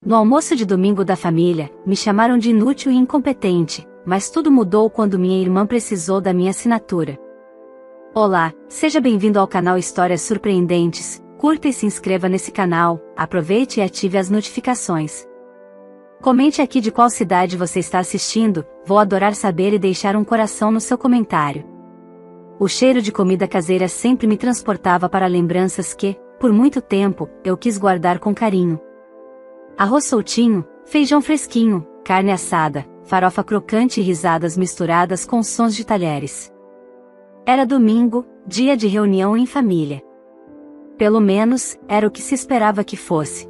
No almoço de domingo da família, me chamaram de inútil e incompetente, mas tudo mudou quando minha irmã precisou da minha assinatura. Olá, seja bem-vindo ao canal Histórias Surpreendentes. Curta e se inscreva nesse canal, aproveite e ative as notificações. Comente aqui de qual cidade você está assistindo, vou adorar saber e deixar um coração no seu comentário. O cheiro de comida caseira sempre me transportava para lembranças que, por muito tempo, eu quis guardar com carinho. Arroz soltinho, feijão fresquinho, carne assada, farofa crocante e risadas misturadas com sons de talheres. Era domingo, dia de reunião em família. Pelo menos, era o que se esperava que fosse.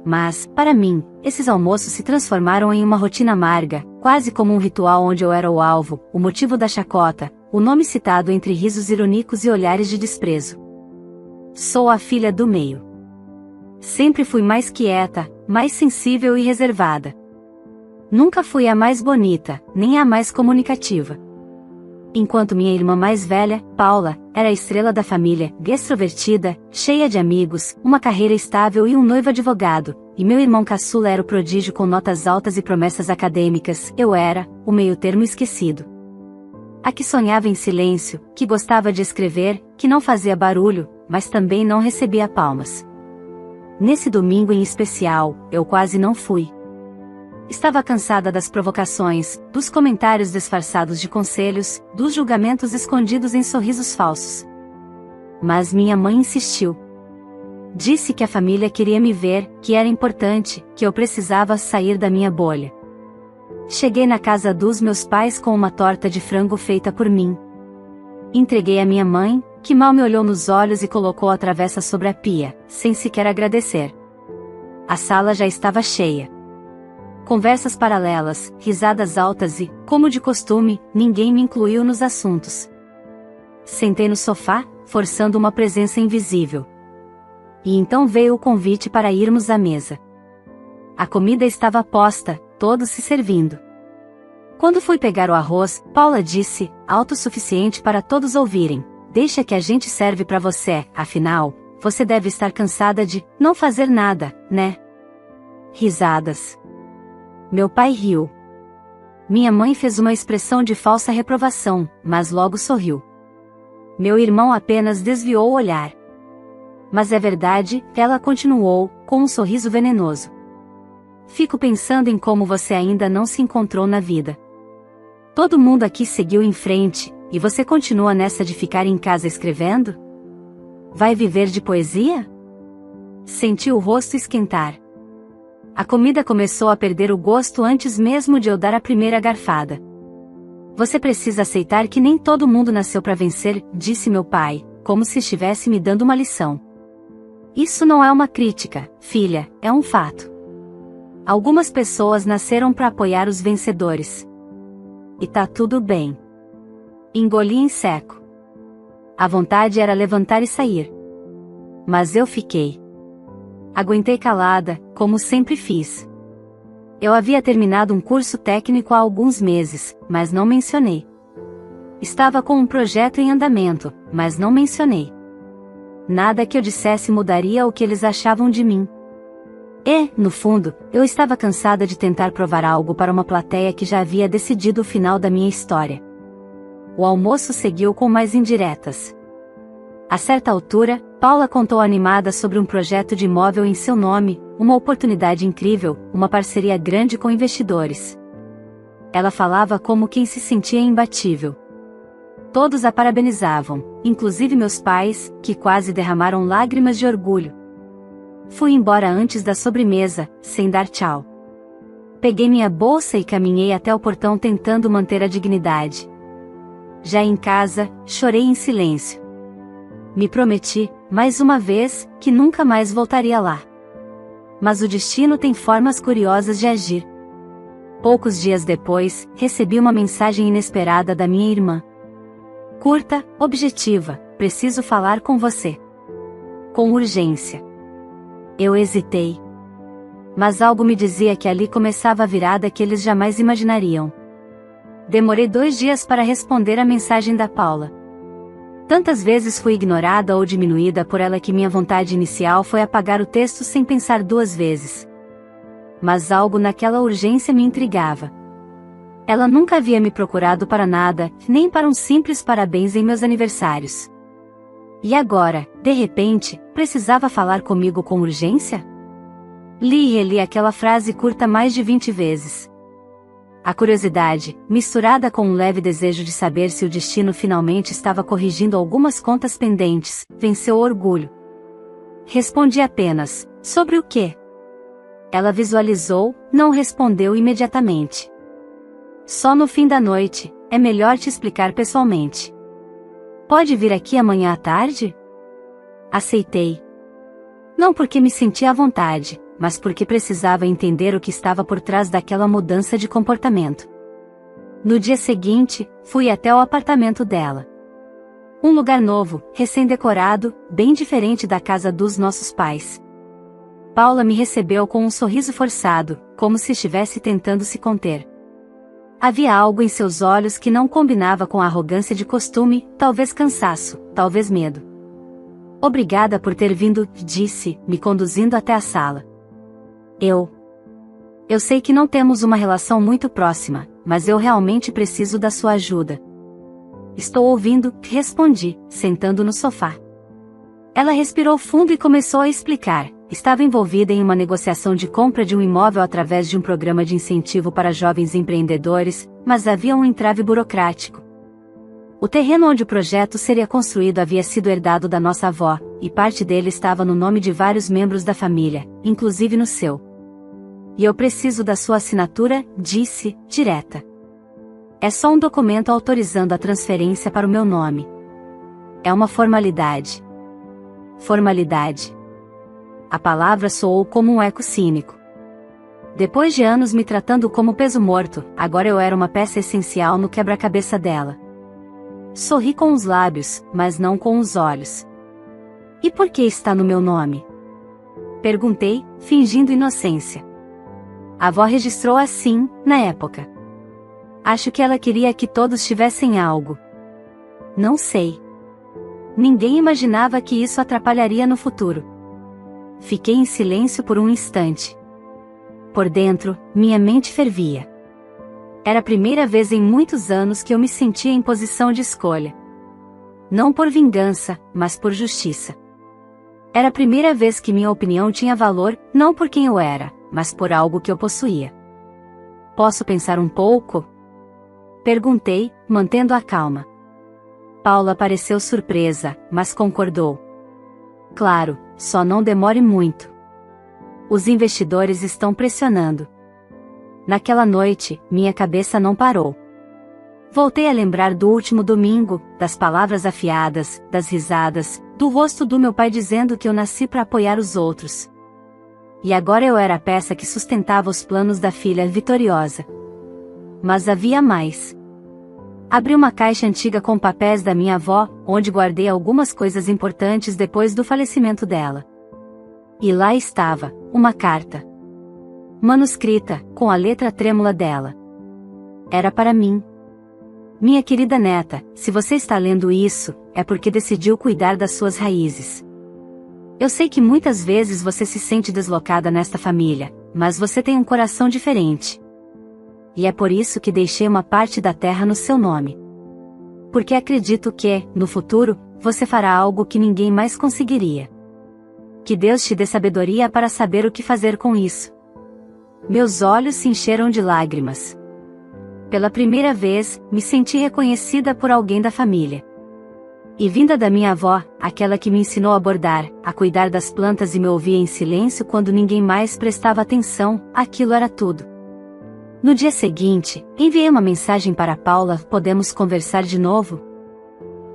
Mas, para mim, esses almoços se transformaram em uma rotina amarga, quase como um ritual onde eu era o alvo, o motivo da chacota, o nome citado entre risos irônicos e olhares de desprezo. Sou a filha do meio. Sempre fui mais quieta, mais sensível e reservada. Nunca fui a mais bonita, nem a mais comunicativa. Enquanto minha irmã mais velha, Paula, era a estrela da família, extrovertida, cheia de amigos, uma carreira estável e um noivo advogado, e meu irmão caçula era o prodígio com notas altas e promessas acadêmicas, eu era, o meio-termo esquecido. A que sonhava em silêncio, que gostava de escrever, que não fazia barulho, mas também não recebia palmas. Nesse domingo em especial, eu quase não fui. Estava cansada das provocações, dos comentários disfarçados de conselhos, dos julgamentos escondidos em sorrisos falsos. Mas minha mãe insistiu. Disse que a família queria me ver, que era importante, que eu precisava sair da minha bolha. Cheguei na casa dos meus pais com uma torta de frango feita por mim. Entreguei a minha mãe, que mal me olhou nos olhos e colocou a travessa sobre a pia, sem sequer agradecer. A sala já estava cheia. Conversas paralelas, risadas altas e, como de costume, ninguém me incluiu nos assuntos. Sentei no sofá, forçando uma presença invisível. E então veio o convite para irmos à mesa. A comida estava posta, todos se servindo. Quando fui pegar o arroz, Paula disse, autossuficiente para todos ouvirem: "Deixa que a gente serve para você, afinal, você deve estar cansada de não fazer nada, né?" Risadas. Meu pai riu. Minha mãe fez uma expressão de falsa reprovação, mas logo sorriu. Meu irmão apenas desviou o olhar. Mas é verdade, ela continuou, com um sorriso venenoso. Fico pensando em como você ainda não se encontrou na vida. Todo mundo aqui seguiu em frente, e você continua nessa de ficar em casa escrevendo? Vai viver de poesia? Senti o rosto esquentar. A comida começou a perder o gosto antes mesmo de eu dar a primeira garfada. Você precisa aceitar que nem todo mundo nasceu para vencer, disse meu pai, como se estivesse me dando uma lição. Isso não é uma crítica, filha, é um fato. Algumas pessoas nasceram para apoiar os vencedores. E tá tudo bem. Engoli em seco. A vontade era levantar e sair. Mas eu fiquei. Aguentei calada, como sempre fiz. Eu havia terminado um curso técnico há alguns meses, mas não mencionei. Estava com um projeto em andamento, mas não mencionei. Nada que eu dissesse mudaria o que eles achavam de mim. E, no fundo, eu estava cansada de tentar provar algo para uma plateia que já havia decidido o final da minha história. O almoço seguiu com mais indiretas. A certa altura, Paula contou animada sobre um projeto de imóvel em seu nome, uma oportunidade incrível, uma parceria grande com investidores. Ela falava como quem se sentia imbatível. Todos a parabenizavam, inclusive meus pais, que quase derramaram lágrimas de orgulho. Fui embora antes da sobremesa, sem dar tchau. Peguei minha bolsa e caminhei até o portão tentando manter a dignidade. Já em casa, chorei em silêncio. Me prometi, mais uma vez, que nunca mais voltaria lá. Mas o destino tem formas curiosas de agir. Poucos dias depois, recebi uma mensagem inesperada da minha irmã. Curta, objetiva, preciso falar com você. Com urgência. Eu hesitei. Mas algo me dizia que ali começava a virada que eles jamais imaginariam. Demorei 2 dias para responder a mensagem da Paula. Tantas vezes fui ignorada ou diminuída por ela que minha vontade inicial foi apagar o texto sem pensar 2 vezes. mas algo naquela urgência me intrigava. Ela nunca havia me procurado para nada, nem para um simples parabéns em meus aniversários. E agora, de repente, precisava falar comigo com urgência? Li e reli aquela frase curta mais de 20 vezes. A curiosidade, misturada com um leve desejo de saber se o destino finalmente estava corrigindo algumas contas pendentes, venceu o orgulho. Respondi apenas: sobre o quê? Ela visualizou, não respondeu imediatamente. Só no fim da noite, é melhor te explicar pessoalmente. Pode vir aqui amanhã à tarde? Aceitei. Não porque me sentia à vontade, mas porque precisava entender o que estava por trás daquela mudança de comportamento. No dia seguinte, fui até o apartamento dela. Um lugar novo, recém-decorado, bem diferente da casa dos nossos pais. Paula me recebeu com um sorriso forçado, como se estivesse tentando se conter. Havia algo em seus olhos que não combinava com a arrogância de costume, talvez cansaço, talvez medo. Obrigada por ter vindo, disse, me conduzindo até a sala. Eu sei que não temos uma relação muito próxima, mas eu realmente preciso da sua ajuda. Estou ouvindo, respondi, sentando no sofá. Ela respirou fundo e começou a explicar. Estava envolvida em uma negociação de compra de um imóvel através de um programa de incentivo para jovens empreendedores, mas havia um entrave burocrático. O terreno onde o projeto seria construído havia sido herdado da nossa avó, e parte dele estava no nome de vários membros da família, inclusive no seu. E eu preciso da sua assinatura, disse, direta. É só um documento autorizando a transferência para o meu nome. É uma formalidade. Formalidade. A palavra soou como um eco cínico. Depois de anos me tratando como peso morto, agora eu era uma peça essencial no quebra-cabeça dela. Sorri com os lábios, mas não com os olhos. E por que está no meu nome? Perguntei, fingindo inocência. A avó registrou assim, na época. Acho que ela queria que todos tivessem algo. Não sei. Ninguém imaginava que isso atrapalharia no futuro. Fiquei em silêncio por um instante. Por dentro, minha mente fervia. Era a primeira vez em muitos anos que eu me sentia em posição de escolha. Não por vingança, mas por justiça. Era a primeira vez que minha opinião tinha valor, não por quem eu era, mas por algo que eu possuía. Posso pensar um pouco? Perguntei, mantendo a calma. Paula pareceu surpresa, mas concordou. Claro, só não demore muito. Os investidores estão pressionando. Naquela noite, minha cabeça não parou. Voltei a lembrar do último domingo, das palavras afiadas, das risadas, do rosto do meu pai dizendo que eu nasci para apoiar os outros. E agora eu era a peça que sustentava os planos da filha vitoriosa. Mas havia mais. Abri uma caixa antiga com papéis da minha avó, onde guardei algumas coisas importantes depois do falecimento dela. E lá estava, uma carta. Manuscrita, com a letra trêmula dela. Era para mim. Minha querida neta, se você está lendo isso, é porque decidiu cuidar das suas raízes. Eu sei que muitas vezes você se sente deslocada nesta família, mas você tem um coração diferente. E é por isso que deixei uma parte da terra no seu nome. Porque acredito que, no futuro, você fará algo que ninguém mais conseguiria. Que Deus te dê sabedoria para saber o que fazer com isso. Meus olhos se encheram de lágrimas. Pela primeira vez, me senti reconhecida por alguém da família. E vinda da minha avó, aquela que me ensinou a bordar, a cuidar das plantas e me ouvia em silêncio quando ninguém mais prestava atenção, aquilo era tudo. No dia seguinte, enviei uma mensagem para Paula: podemos conversar de novo?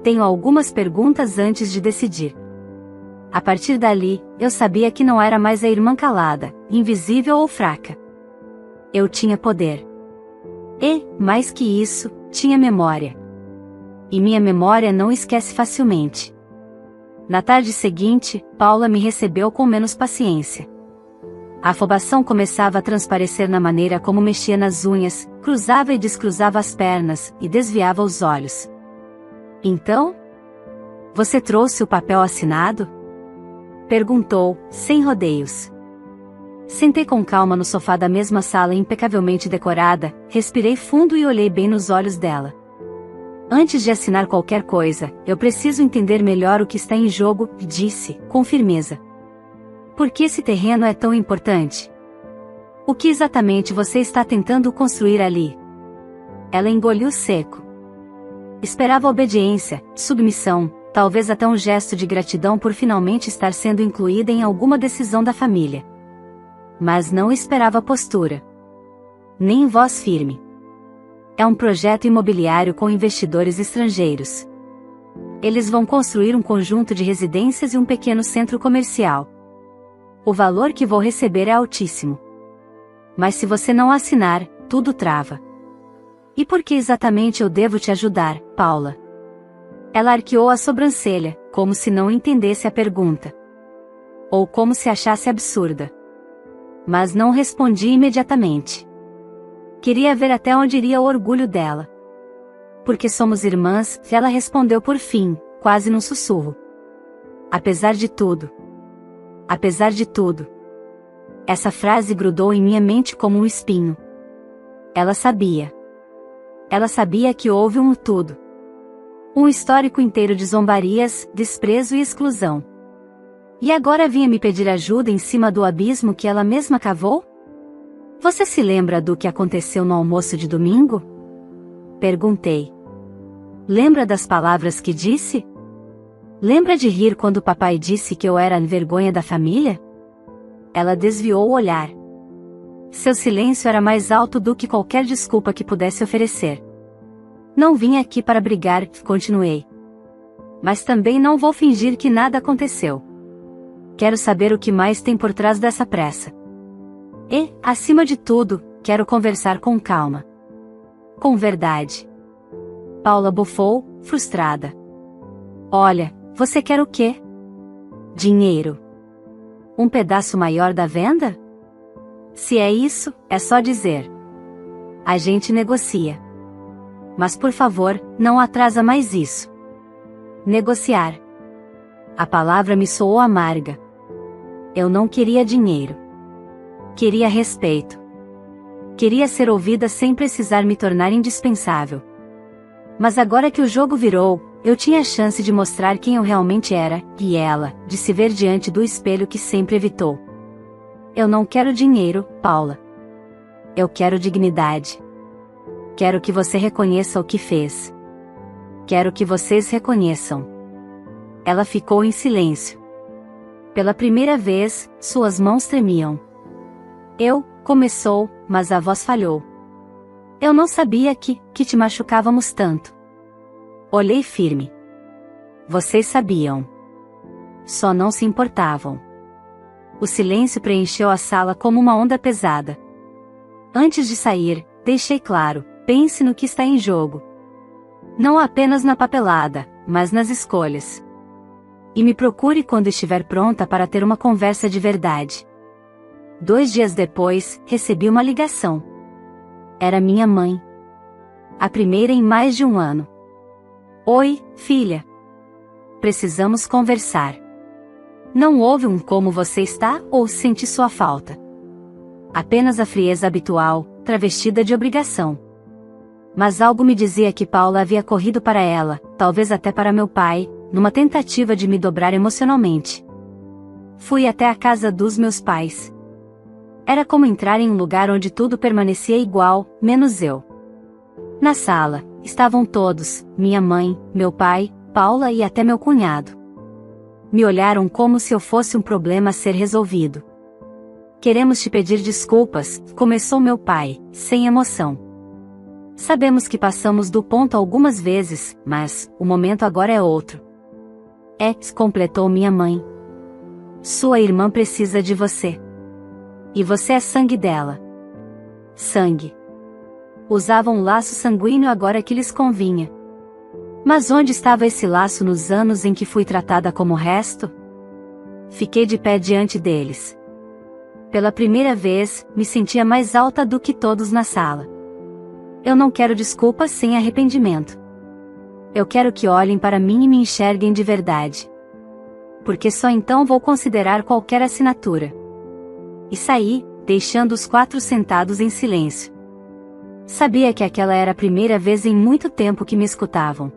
Tenho algumas perguntas antes de decidir. A partir dali, eu sabia que não era mais a irmã calada, invisível ou fraca. Eu tinha poder. E, mais que isso, tinha memória. E minha memória não esquece facilmente. Na tarde seguinte, Paula me recebeu com menos paciência. A afobação começava a transparecer na maneira como mexia nas unhas, cruzava e descruzava as pernas, e desviava os olhos. Então? Você trouxe o papel assinado? Perguntou, sem rodeios. Sentei com calma no sofá da mesma sala impecavelmente decorada, respirei fundo e olhei bem nos olhos dela. Antes de assinar qualquer coisa, eu preciso entender melhor o que está em jogo, disse, com firmeza. Por que esse terreno é tão importante? O que exatamente você está tentando construir ali? Ela engoliu seco. Esperava obediência, submissão, talvez até um gesto de gratidão por finalmente estar sendo incluída em alguma decisão da família. Mas não esperava postura. Nem voz firme. É um projeto imobiliário com investidores estrangeiros. Eles vão construir um conjunto de residências e um pequeno centro comercial. O valor que vou receber é altíssimo. Mas se você não assinar, tudo trava. E por que exatamente eu devo te ajudar, Paula? Ela arqueou a sobrancelha, como se não entendesse a pergunta. Ou como se achasse absurda. Mas não respondi imediatamente. Queria ver até onde iria o orgulho dela. Porque somos irmãs, ela respondeu por fim, quase num sussurro. Apesar de tudo. Apesar de tudo. Essa frase grudou em minha mente como um espinho. Ela sabia. Ela sabia que houve um tudo. Um histórico inteiro de zombarias, desprezo e exclusão. E agora vinha me pedir ajuda em cima do abismo que ela mesma cavou? Você se lembra do que aconteceu no almoço de domingo? Perguntei. Lembra das palavras que disse? Lembra de rir quando o papai disse que eu era a vergonha da família? Ela desviou o olhar. Seu silêncio era mais alto do que qualquer desculpa que pudesse oferecer. Não vim aqui para brigar, continuei. Mas também não vou fingir que nada aconteceu. Quero saber o que mais tem por trás dessa pressa. E, acima de tudo, quero conversar com calma. Com verdade. Paula bufou, frustrada. Olha, você quer o quê? Dinheiro. Um pedaço maior da venda? Se é isso, é só dizer. A gente negocia. Mas por favor, não atrasa mais isso. Negociar. A palavra me soou amarga. Eu não queria dinheiro. Queria respeito. Queria ser ouvida sem precisar me tornar indispensável. Mas agora que o jogo virou, eu tinha a chance de mostrar quem eu realmente era, e ela, de se ver diante do espelho que sempre evitou. Eu não quero dinheiro, Paula. Eu quero dignidade. Quero que você reconheça o que fez. Quero que vocês reconheçam. Ela ficou em silêncio. Pela primeira vez, suas mãos tremiam. Começou, mas a voz falhou. Eu não sabia que te machucávamos tanto. Olhei firme. Vocês sabiam. Só não se importavam. O silêncio preencheu a sala como uma onda pesada. Antes de sair, deixei claro, pense no que está em jogo. Não apenas na papelada, mas nas escolhas. E me procure quando estiver pronta para ter uma conversa de verdade. 2 dias depois, recebi uma ligação. Era minha mãe. A primeira em mais de um ano. Oi, filha. Precisamos conversar. Não houve um como você está ou senti sua falta. Apenas a frieza habitual, travestida de obrigação. Mas algo me dizia que Paula havia corrido para ela, talvez até para meu pai, numa tentativa de me dobrar emocionalmente. Fui até a casa dos meus pais. Era como entrar em um lugar onde tudo permanecia igual, menos eu. Na sala, estavam todos, minha mãe, meu pai, Paula e até meu cunhado. Me olharam como se eu fosse um problema a ser resolvido. Queremos te pedir desculpas, começou meu pai, sem emoção. Sabemos que passamos do ponto algumas vezes, mas o momento agora é outro. Completou minha mãe. Sua irmã precisa de você. E você é sangue dela. Sangue. Usavam um laço sanguíneo agora que lhes convinha. Mas onde estava esse laço nos anos em que fui tratada como o resto? Fiquei de pé diante deles. Pela primeira vez, me sentia mais alta do que todos na sala. Eu não quero desculpas sem arrependimento. Eu quero que olhem para mim e me enxerguem de verdade. Porque só então vou considerar qualquer assinatura. e saí, deixando os quatro sentados em silêncio. Sabia que aquela era a primeira vez em muito tempo que me escutavam.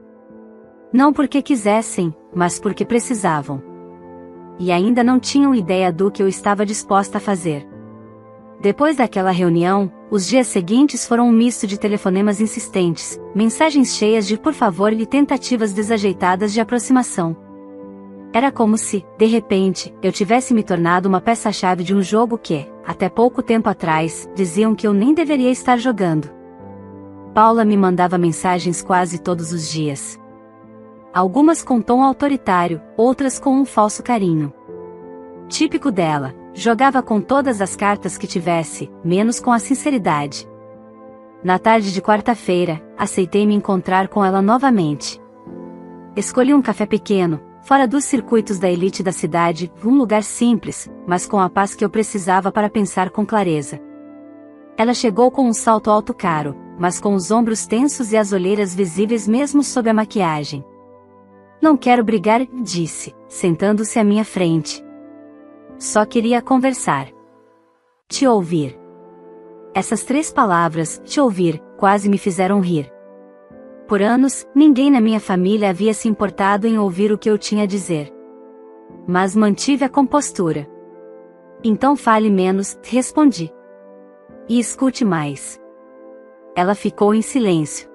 Não porque quisessem, mas porque precisavam. E ainda não tinham ideia do que eu estava disposta a fazer. Depois daquela reunião, os dias seguintes foram um misto de telefonemas insistentes, mensagens cheias de por favor e tentativas desajeitadas de aproximação. Era como se, de repente, eu tivesse me tornado uma peça-chave de um jogo que, até pouco tempo atrás, diziam que eu nem deveria estar jogando. Paula me mandava mensagens quase todos os dias. Algumas com tom autoritário, outras com um falso carinho. Típico dela, jogava com todas as cartas que tivesse, menos com a sinceridade. Na tarde de quarta-feira, aceitei me encontrar com ela novamente. Escolhi um café pequeno, fora dos circuitos da elite da cidade, um lugar simples, mas com a paz que eu precisava para pensar com clareza. Ela chegou com um salto alto caro, mas com os ombros tensos e as olheiras visíveis mesmo sob a maquiagem. Não quero brigar, disse, sentando-se à minha frente. Só queria conversar. Te ouvir. Essas 3 palavras, te ouvir, quase me fizeram rir. Por anos, ninguém na minha família havia se importado em ouvir o que eu tinha a dizer. Mas mantive a compostura. Então fale menos, respondi. E escute mais. Ela ficou em silêncio.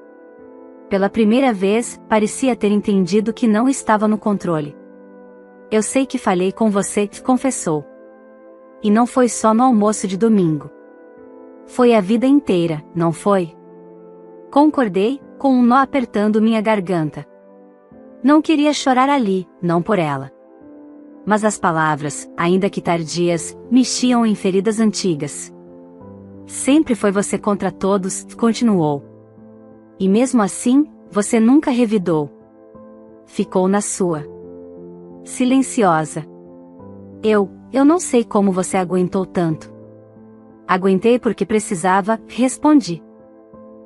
Pela primeira vez, parecia ter entendido que não estava no controle. Eu sei que falhei com você, confessou. E não foi só no almoço de domingo. Foi a vida inteira, não foi? Concordei, com um nó apertando minha garganta. Não queria chorar ali, não por ela. Mas as palavras, ainda que tardias, mexiam em feridas antigas. Sempre foi você contra todos, continuou. E mesmo assim, você nunca revidou. Ficou na sua. Silenciosa. Eu não sei como você aguentou tanto. Aguentei porque precisava, respondi.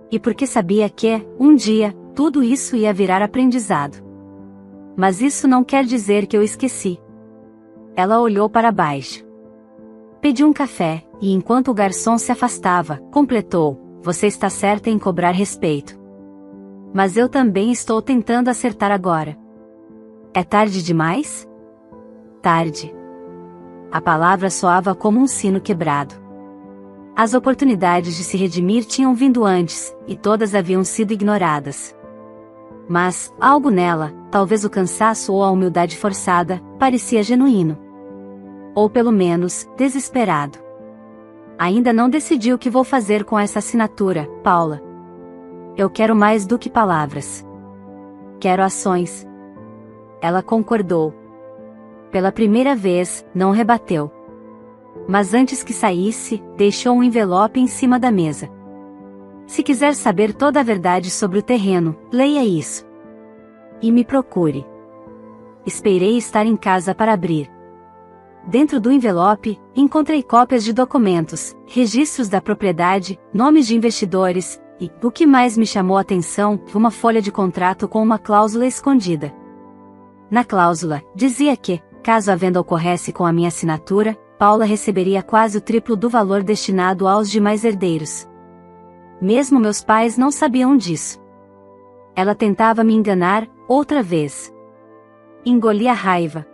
E porque sabia que, um dia, tudo isso ia virar aprendizado. Mas isso não quer dizer que eu esqueci. Ela olhou para baixo. Pedi um café, e enquanto o garçom se afastava, completou, você está certa em cobrar respeito. Mas eu também estou tentando acertar agora. É tarde demais? Tarde. A palavra soava como um sino quebrado. As oportunidades de se redimir tinham vindo antes, e todas haviam sido ignoradas. Mas, algo nela, talvez o cansaço ou a humildade forçada, parecia genuíno. Ou pelo menos, desesperado. Ainda não decidi o que vou fazer com essa assinatura, Paula. Eu quero mais do que palavras. Quero ações. Ela concordou. Pela primeira vez, não rebateu. Mas antes que saísse, deixou um envelope em cima da mesa. Se quiser saber toda a verdade sobre o terreno, leia isso. E me procure. Esperei estar em casa para abrir. Dentro do envelope, encontrei cópias de documentos, registros da propriedade, nomes de investidores, e, o que mais me chamou a atenção, uma folha de contrato com uma cláusula escondida. Na cláusula, dizia que, caso a venda ocorresse com a minha assinatura, Paula receberia quase o triplo do valor destinado aos demais herdeiros. Mesmo meus pais não sabiam disso. Ela tentava me enganar, outra vez. Engoli a raiva.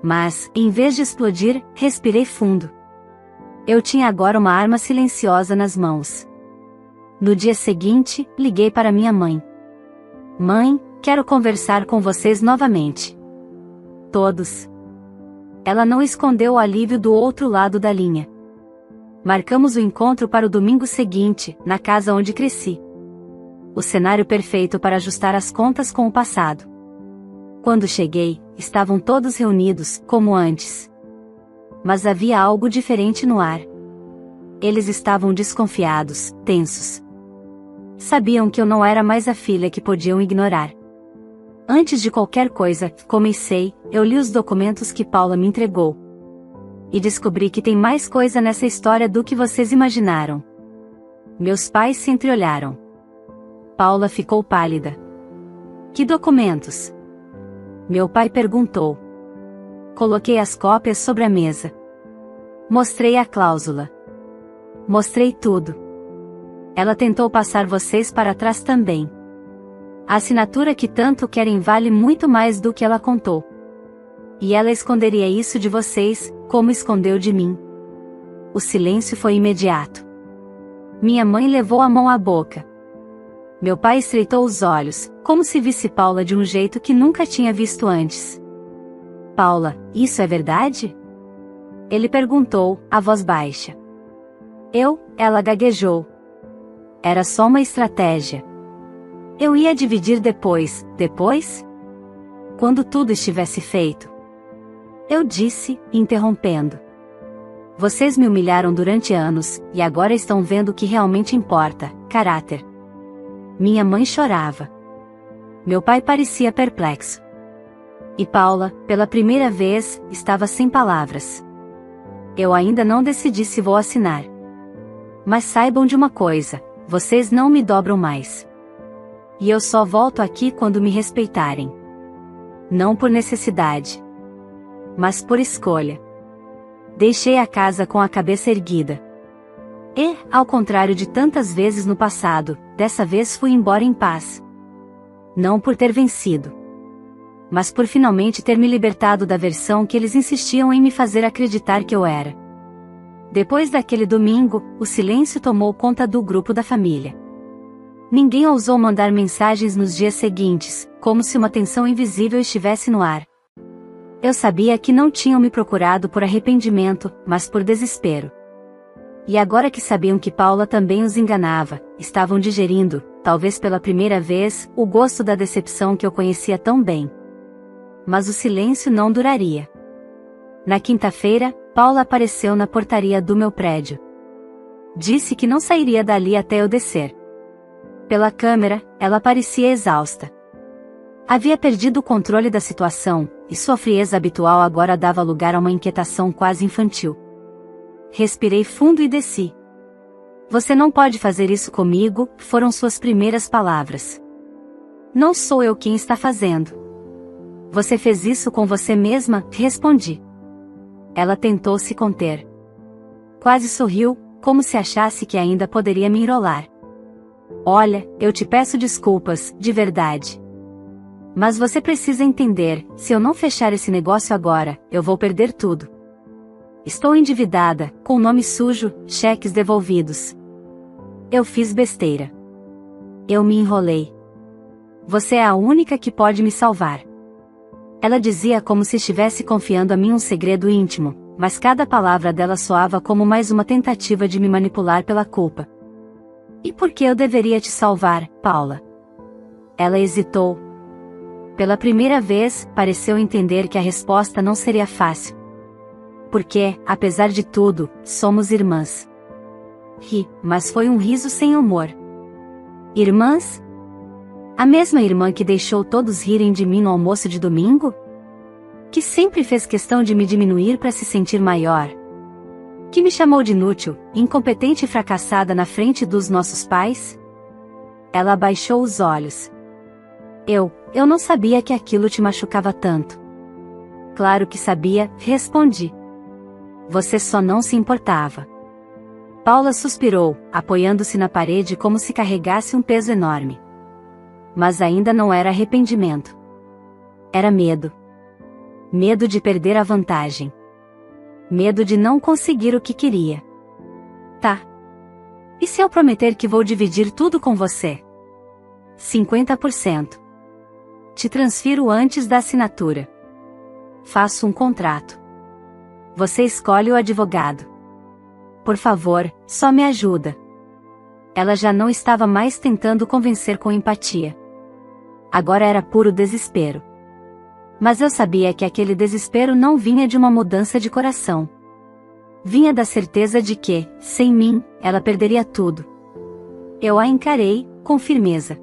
Mas, em vez de explodir, respirei fundo. Eu tinha agora uma arma silenciosa nas mãos. No dia seguinte, liguei para minha mãe. Mãe, quero conversar com vocês novamente. Todos. Ela não escondeu o alívio do outro lado da linha. Marcamos o encontro para o domingo seguinte, na casa onde cresci. O cenário perfeito para ajustar as contas com o passado. Quando cheguei, estavam todos reunidos, como antes. Mas havia algo diferente no ar. Eles estavam desconfiados, tensos. Sabiam que eu não era mais a filha que podiam ignorar. Antes de qualquer coisa, comecei, eu li os documentos que Paula me entregou. E descobri que tem mais coisa nessa história do que vocês imaginaram. Meus pais se entreolharam. Paula ficou pálida. Que documentos? Meu pai perguntou. Coloquei as cópias sobre a mesa. Mostrei a cláusula. Mostrei tudo. Ela tentou passar vocês para trás também. A assinatura que tanto querem vale muito mais do que ela contou. E ela esconderia isso de vocês, como escondeu de mim. O silêncio foi imediato. Minha mãe levou a mão à boca. Meu pai estreitou os olhos, como se visse Paula de um jeito que nunca tinha visto antes. Paula, isso é verdade? Ele perguntou, a voz baixa. Ela gaguejou. Era só uma estratégia. Eu ia dividir depois? Quando tudo estivesse feito. Eu disse, interrompendo. Vocês me humilharam durante anos, e agora estão vendo o que realmente importa, caráter. Minha mãe chorava. Meu pai parecia perplexo. E Paula, pela primeira vez, estava sem palavras. Eu ainda não decidi se vou assinar. Mas saibam de uma coisa, vocês não me dobram mais. E eu só volto aqui quando me respeitarem. Não por necessidade, mas por escolha. Deixei a casa com a cabeça erguida. E, ao contrário de tantas vezes no passado, dessa vez fui embora em paz. Não por ter vencido, mas por finalmente ter me libertado da versão que eles insistiam em me fazer acreditar que eu era. Depois daquele domingo, o silêncio tomou conta do grupo da família. Ninguém ousou mandar mensagens nos dias seguintes, como se uma tensão invisível estivesse no ar. Eu sabia que não tinham me procurado por arrependimento, mas por desespero. E agora que sabiam que Paula também os enganava, estavam digerindo, talvez pela primeira vez, o gosto da decepção que eu conhecia tão bem. Mas o silêncio não duraria. Na quinta-feira, Paula apareceu na portaria do meu prédio. Disse que não sairia dali até eu descer. Pela câmera, ela parecia exausta. Havia perdido o controle da situação, e sua frieza habitual agora dava lugar a uma inquietação quase infantil. Respirei fundo e desci. Você não pode fazer isso comigo, foram suas primeiras palavras. Não sou eu quem está fazendo. Você fez isso com você mesma, respondi. Ela tentou se conter. Quase sorriu, como se achasse que ainda poderia me enrolar. Olha, eu te peço desculpas, de verdade. Mas você precisa entender, se eu não fechar esse negócio agora, eu vou perder tudo. Estou endividada, com nome sujo, cheques devolvidos. Eu fiz besteira. Eu me enrolei. Você é a única que pode me salvar. Ela dizia como se estivesse confiando a mim um segredo íntimo, mas cada palavra dela soava como mais uma tentativa de me manipular pela culpa. E por que eu deveria te salvar, Paula? Ela hesitou. Pela primeira vez, pareceu entender que a resposta não seria fácil. Porque, apesar de tudo, somos irmãs. Ri, mas foi um riso sem humor. Irmãs? A mesma irmã que deixou todos rirem de mim no almoço de domingo? Que sempre fez questão de me diminuir para se sentir maior? Que me chamou de inútil, incompetente e fracassada na frente dos nossos pais? Ela abaixou os olhos. Eu não sabia que aquilo te machucava tanto. Claro que sabia, respondi. Você só não se importava. Paula suspirou, apoiando-se na parede como se carregasse um peso enorme. Mas ainda não era arrependimento. Era medo. Medo de perder a vantagem. Medo de não conseguir o que queria. Tá. E se eu prometer que vou dividir tudo com você? 50%. Te transfiro antes da assinatura. Faço um contrato. Você escolhe o advogado. Por favor, só me ajuda. Ela já não estava mais tentando convencer com empatia. Agora era puro desespero. Mas eu sabia que aquele desespero não vinha de uma mudança de coração. Vinha da certeza de que, sem mim, ela perderia tudo. Eu a encarei, com firmeza.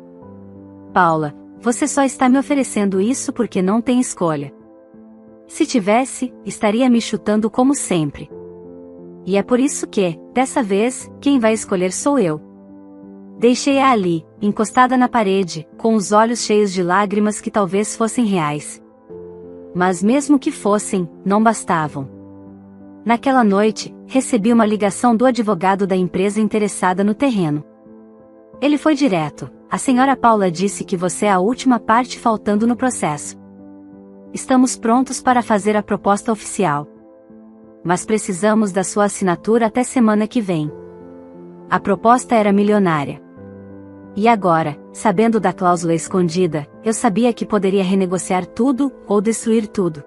Paula, você só está me oferecendo isso porque não tem escolha. Se tivesse, estaria me chutando como sempre. E é por isso que, dessa vez, quem vai escolher sou eu. Deixei-a ali, encostada na parede, com os olhos cheios de lágrimas que talvez fossem reais. Mas mesmo que fossem, não bastavam. Naquela noite, recebi uma ligação do advogado da empresa interessada no terreno. Ele foi direto: a senhora Paula disse que você é a última parte faltando no processo. Estamos prontos para fazer a proposta oficial. Mas precisamos da sua assinatura até semana que vem. A proposta era milionária. E agora, sabendo da cláusula escondida, eu sabia que poderia renegociar tudo, ou destruir tudo.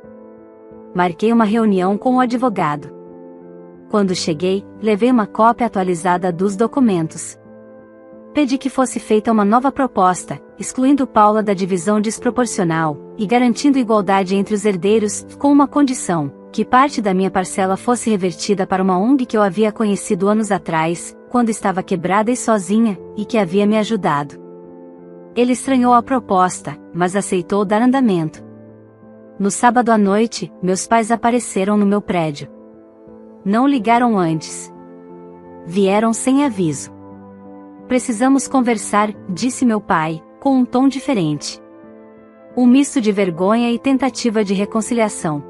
Marquei uma reunião com o advogado. Quando cheguei, levei uma cópia atualizada dos documentos. Pedi que fosse feita uma nova proposta, excluindo Paula da divisão desproporcional, e garantindo igualdade entre os herdeiros, com uma condição: que parte da minha parcela fosse revertida para uma ONG que eu havia conhecido anos atrás, quando estava quebrada e sozinha, e que havia me ajudado. Ele estranhou a proposta, mas aceitou dar andamento. No sábado à noite, meus pais apareceram no meu prédio. Não ligaram antes. Vieram sem aviso. Precisamos conversar, disse meu pai, com um tom diferente. Um misto de vergonha e tentativa de reconciliação.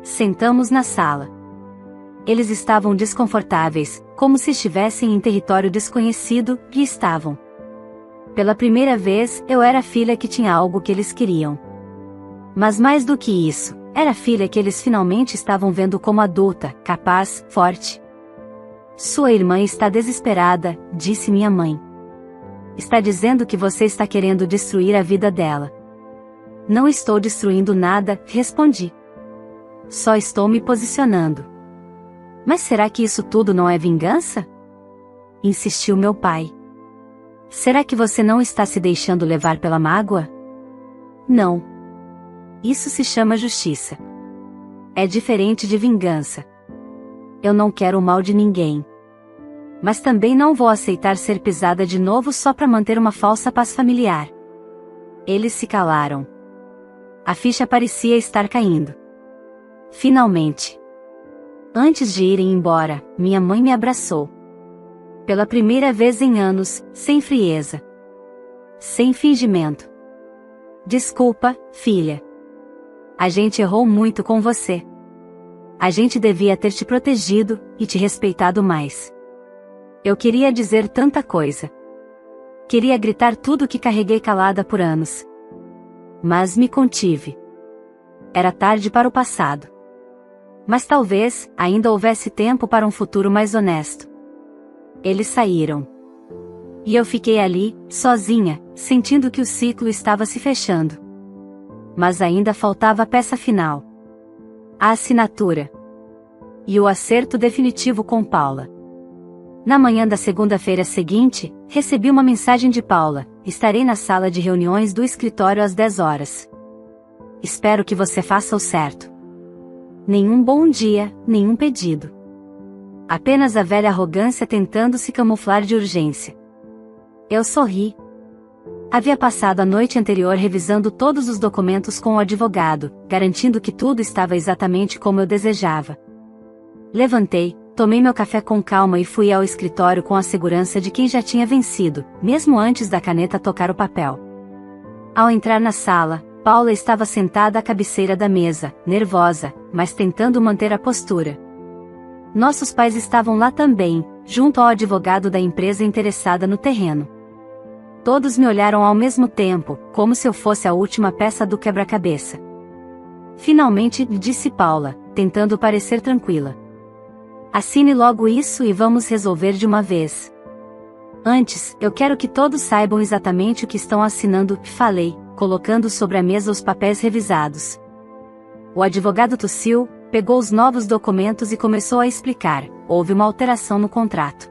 Sentamos na sala. Eles estavam desconfortáveis, como se estivessem em território desconhecido, e estavam. Pela primeira vez, eu era a filha que tinha algo que eles queriam. Mas mais do que isso, era a filha que eles finalmente estavam vendo como adulta, capaz, forte. Sua irmã está desesperada, disse minha mãe. Está dizendo que você está querendo destruir a vida dela. Não estou destruindo nada, respondi. Só estou me posicionando. Mas será que isso tudo não é vingança? Insistiu meu pai. Será que você não está se deixando levar pela mágoa? Não. Isso se chama justiça. É diferente de vingança. Eu não quero o mal de ninguém. Mas também não vou aceitar ser pisada de novo só para manter uma falsa paz familiar. Eles se calaram. A ficha parecia estar caindo. Finalmente. Antes de irem embora, minha mãe me abraçou. Pela primeira vez em anos, sem frieza. Sem fingimento. Desculpa, filha. A gente errou muito com você. A gente devia ter te protegido, e te respeitado mais. Eu queria dizer tanta coisa. Queria gritar tudo que carreguei calada por anos. Mas me contive. Era tarde para o passado. Mas talvez, ainda houvesse tempo para um futuro mais honesto. Eles saíram. E eu fiquei ali, sozinha, sentindo que o ciclo estava se fechando. Mas ainda faltava a peça final. A assinatura. E o acerto definitivo com Paula. Na manhã da segunda-feira seguinte, recebi uma mensagem de Paula: estarei na sala de reuniões do escritório às 10 horas. Espero que você faça o certo. Nenhum bom dia, nenhum pedido. Apenas a velha arrogância tentando se camuflar de urgência. Eu sorri. Havia passado a noite anterior revisando todos os documentos com o advogado, garantindo que tudo estava exatamente como eu desejava. Levantei, tomei meu café com calma e fui ao escritório com a segurança de quem já tinha vencido, mesmo antes da caneta tocar o papel. Ao entrar na sala, Paula estava sentada à cabeceira da mesa, nervosa, mas tentando manter a postura. Nossos pais estavam lá também, junto ao advogado da empresa interessada no terreno. Todos me olharam ao mesmo tempo, como se eu fosse a última peça do quebra-cabeça. Finalmente, disse Paula, tentando parecer tranquila. Assine logo isso e vamos resolver de uma vez. Antes, eu quero que todos saibam exatamente o que estão assinando, falei, colocando sobre a mesa os papéis revisados. O advogado tossiu, pegou os novos documentos e começou a explicar: houve uma alteração no contrato.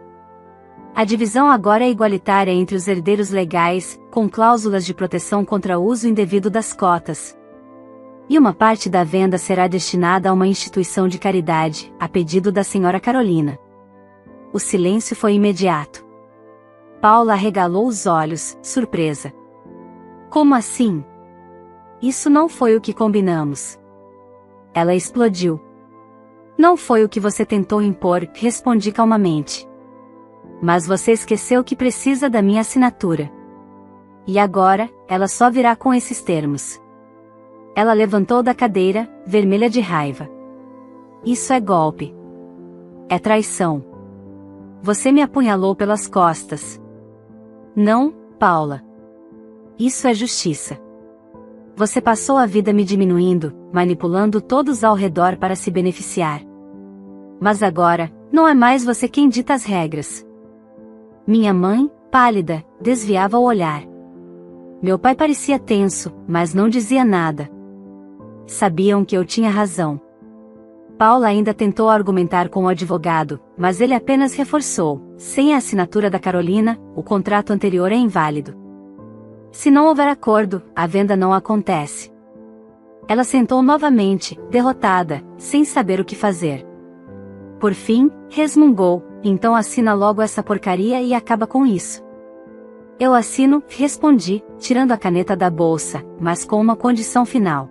A divisão agora é igualitária entre os herdeiros legais, com cláusulas de proteção contra o uso indevido das cotas. E uma parte da venda será destinada a uma instituição de caridade, a pedido da senhora Carolina. O silêncio foi imediato. Paula arregalou os olhos, surpresa. Como assim? Isso não foi o que combinamos. Ela explodiu. Não foi o que você tentou impor, respondi calmamente. Mas você esqueceu que precisa da minha assinatura. E agora, ela só virá com esses termos. Ela levantou da cadeira, vermelha de raiva. isso é golpe. É traição. Você me apunhalou pelas costas. Não, Paula. Isso é justiça. Você passou a vida me diminuindo, manipulando todos ao redor para se beneficiar. Mas agora, não é mais você quem dita as regras. Minha mãe, pálida, desviava o olhar. Meu pai parecia tenso, mas não dizia nada. Sabiam que eu tinha razão. Paula ainda tentou argumentar com o advogado, mas ele apenas reforçou: sem a assinatura da Carolina, o contrato anterior é inválido. Se não houver acordo, a venda não acontece. Ela sentou novamente, derrotada, sem saber o que fazer. Por fim, resmungou: então assina logo essa porcaria e acaba com isso. Eu assino, respondi, tirando a caneta da bolsa, mas com uma condição final.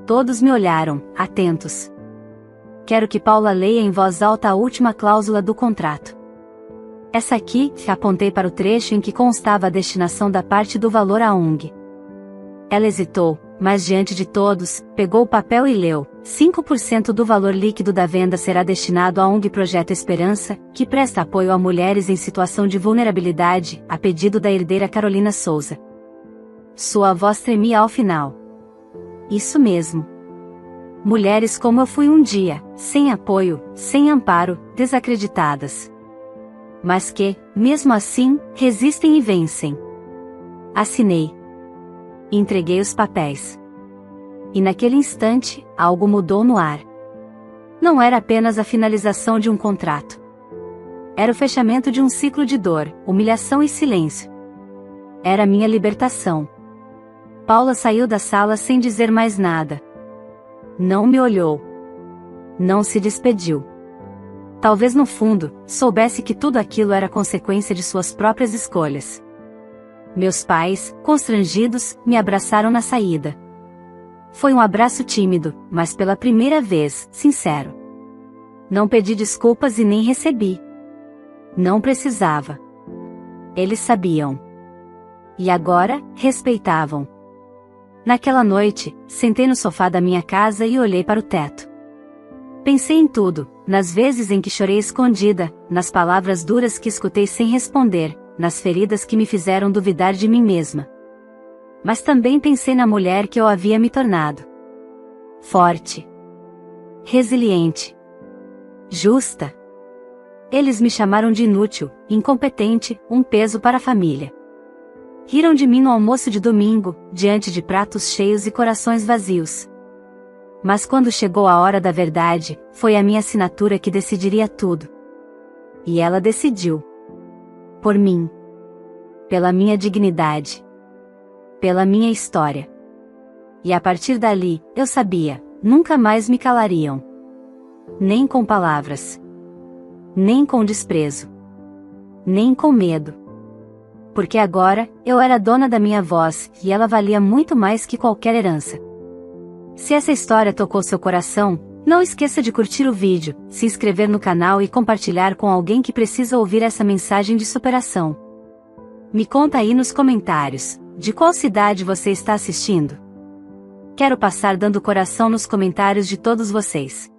Todos me olharam, atentos. Quero que Paula leia em voz alta a última cláusula do contrato. Essa aqui, apontei para o trecho em que constava a destinação da parte do valor à ONG. Ela hesitou, mas diante de todos, pegou o papel e leu: 5% do valor líquido da venda será destinado à ONG Projeto Esperança, que presta apoio a mulheres em situação de vulnerabilidade, a pedido da herdeira Carolina Souza. Sua voz tremia ao final. Isso mesmo. Mulheres como eu fui um dia, sem apoio, sem amparo, desacreditadas. Mas que, mesmo assim, resistem e vencem. Assinei. Entreguei os papéis. E naquele instante, algo mudou no ar. Não era apenas a finalização de um contrato. Era o fechamento de um ciclo de dor, humilhação e silêncio. Era minha libertação. Paula saiu da sala sem dizer mais nada. Não me olhou. Não se despediu. Talvez no fundo, soubesse que tudo aquilo era consequência de suas próprias escolhas. Meus pais, constrangidos, me abraçaram na saída. Foi um abraço tímido, mas pela primeira vez, sincero. Não pedi desculpas e nem recebi. Não precisava. Eles sabiam. E agora, respeitavam. Naquela noite, sentei no sofá da minha casa e olhei para o teto. Pensei em tudo, nas vezes em que chorei escondida, nas palavras duras que escutei sem responder, nas feridas que me fizeram duvidar de mim mesma. Mas também pensei na mulher que eu havia me tornado. Forte. Resiliente. Justa. Eles me chamaram de inútil, incompetente, um peso para a família. Riram de mim no almoço de domingo, diante de pratos cheios e corações vazios. Mas quando chegou a hora da verdade, foi a minha assinatura que decidiria tudo. E ela decidiu. Por mim. Pela minha dignidade. Pela minha história. E a partir dali, eu sabia, nunca mais me calariam. Nem com palavras. Nem com desprezo. Nem com medo. Porque agora, eu era dona da minha voz, e ela valia muito mais que qualquer herança. Se essa história tocou seu coração, não esqueça de curtir o vídeo, se inscrever no canal e compartilhar com alguém que precisa ouvir essa mensagem de superação. Me conta aí nos comentários, de qual cidade você está assistindo? Quero passar dando coração nos comentários de todos vocês.